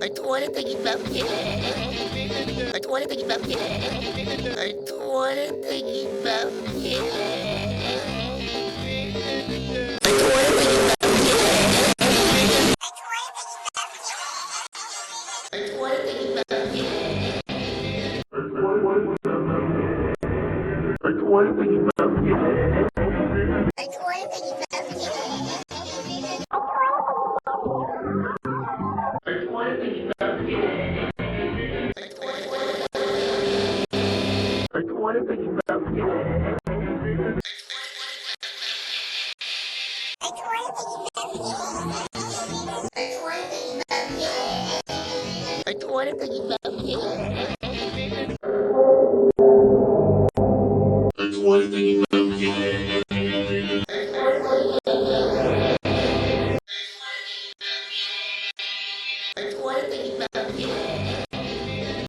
Tuvalete gitmem gerek. Tuvalete gitmem gerek. Tuvalete gitmem gerek. Tuvalete gitmem gerek. Tuvalete gitmem gerek. Tuvalete gitmem gerek. Tuvalete gitmem gerek. Tuvalete gitmem gerek. Tuvalete gitmem gerek. Tuvalete gitmem gerek. Tuvalete gitmem gerek. Tuvalete gitmem gerek.